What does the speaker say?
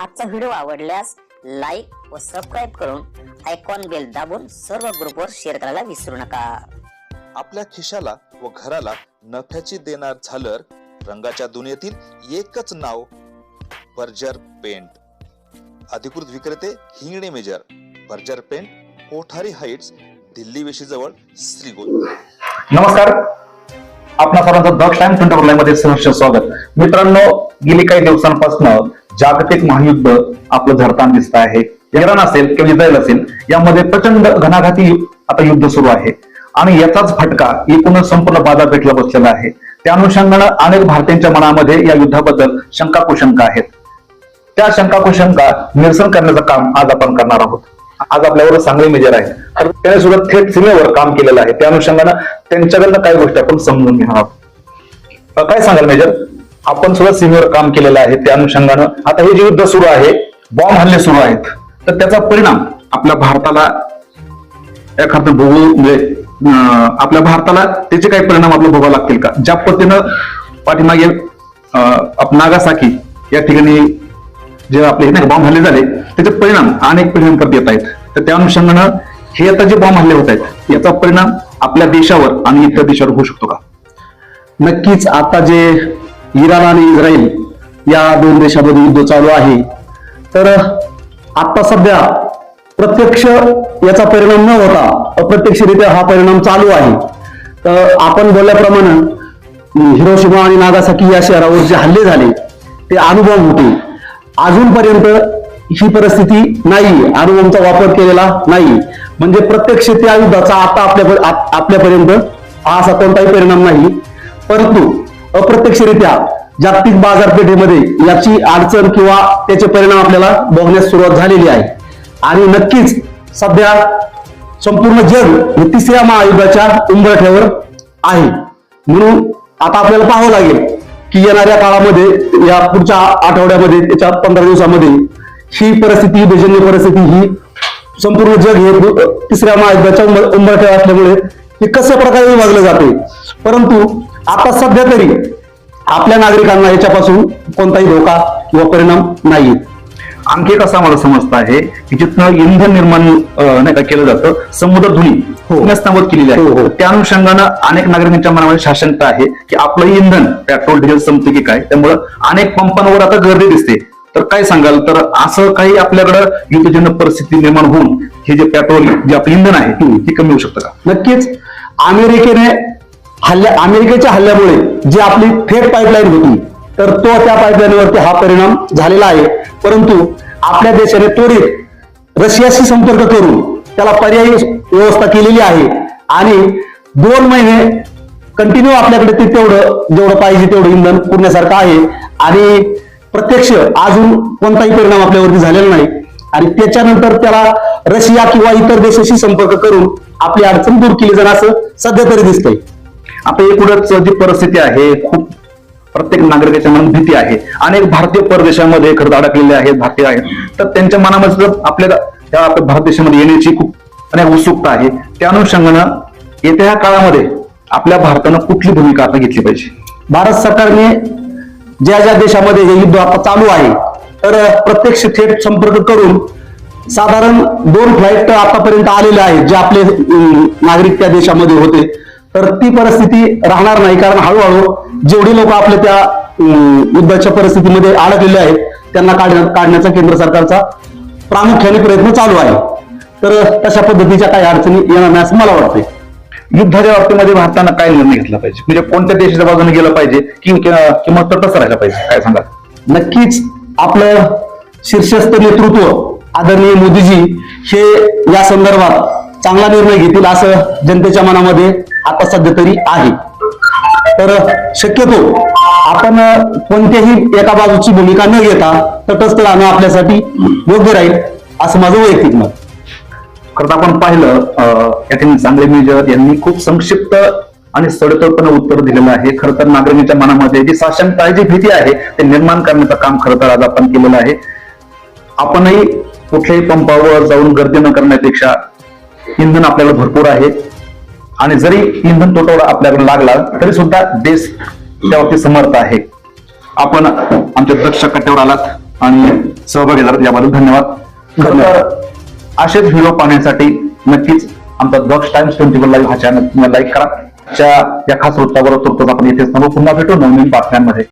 आजचा व्हिडिओ आवडल्यास लाईक व सबस्क्राईब करून आयकॉन बेल दाबून सर्व ग्रुपवर शेअर करायला विसरू नका। आपल्या खिशाला व घराला नफ्याची देणार झालर रंगाच्या दुनियेतील एकच नाव बर्जर पेंट। अधिकृत विक्रेते Hingane major, Berger paint, Kothari heights, Delhi वेशीजवळ, श्रीगोंदा। नमस्कार, आपणा सर्वांचं द टाइम 24 मध्ये सहर्ष स्वागत। मित्रांनो, गेली काही दिवसांपासून जागतिक महायुद्ध आपलं झडताना दिसत आहे। इराण असेल किंवा इस्रायल असेल, यामध्ये प्रचंड घणाघाती आता युद्ध सुरू आहे आणि याचाच फटका एकूण संपूर्ण बाजारपेठेला बसलेला आहे। त्या अनुषंगानं अनेक भारतीयांच्या मनामध्ये या युद्धाबद्दल शंका कुशंका आहेत। त्या शंका कुशंका निरसन करण्याचं काम आज आपण करणार आहोत। आज आपल्यावर सांगली मेजर आहे, तर त्याने सुद्धा थेट सीमेवर काम केलेलं आहे। त्या अनुषंगानं त्यांच्याकडनं काही गोष्टी आपण समजून घेणार आहोत। काय सांगाल मेजर, आपण सुद्धा सीमेवर काम केलेलं आहे, त्या अनुषंगानं आता हे जे युद्ध सुरू आहे, बॉम्ब हल्ले सुरू आहेत, तर त्याचा परिणाम आपल्या भारताला एखादं म्हणजे आपल्या भारताला त्याचे काही परिणाम आपल्याला भोगावे लागतील का? ज्या पद्धतीनं पाठीमागे नागासाकी या ठिकाणी जे आपले बॉम्ब हल्ले झाले, त्याचे परिणाम अनेक पिढ्यांपर्यंत येत आहेत। तर त्या अनुषंगानं हे आता जे बॉम्ब हल्ले होत आहेत, याचा परिणाम आपल्या देशावर आणि इतर देशावर होऊ शकतो का? नक्कीच आता जे इराण आणि इस्रायल या दोन देशांमध्ये युद्ध चालू आहे, तर आता सध्या प्रत्यक्ष याचा परिणाम न होता अप्रत्यक्षरित्या हा परिणाम चालू आहे। तर आपण बोलल्याप्रमाणे हिरोशिमा आणि नागासाकी या शहरावर जे हल्ले झाले ते अणुबॉम्ब होते। अजूनपर्यंत ही परिस्थिती नाही, अणुबॉम्बचा वापर केलेला नाही, म्हणजे प्रत्यक्ष त्या युद्धाचा आता आपल्यापर्यंत हा असा कोणताही परिणाम नाही। परंतु अप्रत्यक्षरित्या जागतिक बाजारपेठेमध्ये याची अडचण किंवा त्याचे परिणाम आपल्याला बघण्यास सुरुवात झालेली आहे। आणि नक्कीच सध्या संपूर्ण जग हे तिसऱ्या महायुद्धाच्या उंबरठ्यावर आहे। म्हणून आता आपल्याला पाहावं लागेल की येणाऱ्या काळामध्ये, या पुढच्या आठवड्यामध्ये, त्याच्या 15 दिवसामध्ये ही परिस्थिती, युद्धजन्य परिस्थिती ही संपूर्ण जग हे तिसऱ्या महायुद्धाच्या उंबरठ्यावर असल्यामुळे हे कशा प्रकारे विभागलं जाते। परंतु आता सध्या तरी आपल्या नागरिकांना याच्यापासून कोणताही धोका किंवा परिणाम नाही। आणखी एक असं मला समजतं आहे की जिथं इंधन निर्माण नाही का केलं जातं, समुद्र धुनी नसतावत केलेली आहे। त्या अनुषंगानं अनेक नागरिकांच्या मनामध्ये शासनता आहे की आपलं इंधन पेट्रोल डिझेल संपते की काय, त्यामुळं अनेक पंपांवर आता गर्दी दिसते। तर काय सांगाल, तर असं काही आपल्याकडं युद्धजन्य परिस्थिती निर्माण होऊन हे जे पेट्रोल, जे आपलं इंधन आहे, हे कमी होऊ शकतं का? नक्कीच अमेरिकेच्या हल्ल्यामुळे जी आपली थेट पाईपलाईन होती, तर त्या पाईपलाईनवरती हा परिणाम झालेला आहे। परंतु आपल्या देशाने त्वरित रशियाशी संपर्क करून त्याला पर्यायी व्यवस्था केलेली आहे आणि 2 महिने कंटिन्यू आपल्याकडे ते जेवढं पाहिजे तेवढं इंधन पुरण्यासारखं आहे आणि प्रत्यक्ष अजून कोणताही परिणाम आपल्यावरती झालेला नाही। आणि त्याच्यानंतर त्याला रशिया किंवा इतर देशाशी संपर्क करून आपली अडचण दूर केली जाणार असं सध्या तरी दिसतंय। आता एकूणच जी परिस्थिती आहे, खूप प्रत्येक नागरिकाच्या मनात भीती आहे। अनेक भारतीय परदेशामध्ये खरंच अडकलेले आहेत, भारतीय आहेत, तर त्यांच्या मनामध्ये आपल्या भारत देशामध्ये येण्याची खूप अनेक उत्सुकता आहे। त्या अनुषंगानं येत्या ह्या काळामध्ये आपल्या भारतानं कुठली भूमिका आता घेतली पाहिजे? भारत सरकारने ज्या देशामध्ये हे युद्ध आता चालू आहे, तर प्रत्यक्ष थेट संपर्क करून साधारण 2 फ्लाईट आतापर्यंत आलेले आहेत, जे आपले नागरिक त्या देशामध्ये होते। तर ती परिस्थिती राहणार नाही, कारण हळूहळू जेवढे लोक आपल्या त्या युद्धाच्या परिस्थितीमध्ये अडकलेले आहेत त्यांना काढण्याचा केंद्र सरकारचा प्रामुख्याने प्रयत्न चालू आहे। तर तशा पद्धतीच्या काही अडचणी येणार नाही असं मला वाटतंय। युद्धाच्या बाबतीमध्ये भारतानं काय निर्णय घेतला पाहिजे, म्हणजे कोणत्या देशाच्या बाजूने गेलं पाहिजे किंवा तटस्थ राहायला पाहिजे, काय सांगा? नक्कीच आपलं शीर्षस्थ नेतृत्व आदरणीय मोदीजी हे या संदर्भात चांगला निर्णय घेतील असं जनतेच्या मनामध्ये आता सध्या तरी आहे। तर शक्यतो आपण कोणत्याही एका बाजूची भूमिका न घेता तटस्थ राहणं आपल्यासाठी योग्य राहील असं माझं वैयक्तिक मत। खरं आपण पाहिलं, या ठिकाणी सांगली मेजर यांनी खूप संक्षिप्त आणि सडतळपणे उत्तर दिलेलं आहे। खरं तर नागरिकांच्या मनामध्ये जी साशंकता आहे, जी भीती आहे, ते निर्माण करण्याचं काम खरं तर आज आपण केलेलं आहे। आपणही कुठल्याही पंपावर जाऊन गर्दी न करण्यापेक्षा इंधन आपल्याला भरपूर आहे आणि जरी इंधन तुटवडा आपल्याकडे लागला तरी सुद्धा देश त्यावरती समर्थ आहे। आपण आमच्या दक्ष कट्ट्यावर आलात, आणि सहभागी झालात याबद्दल धन्यवाद. खरं तर असेच व्हिडिओ पाहण्यासाठी नक्कीच आमचा दक्ष टाइम्स 24 लाईव्ह हा चॅनल तुम्हाला लाईक करा. या खास वृत्तावर तुर्तच आपण इथेच पुन्हा भेटू नवीन बातम्यांमध्ये.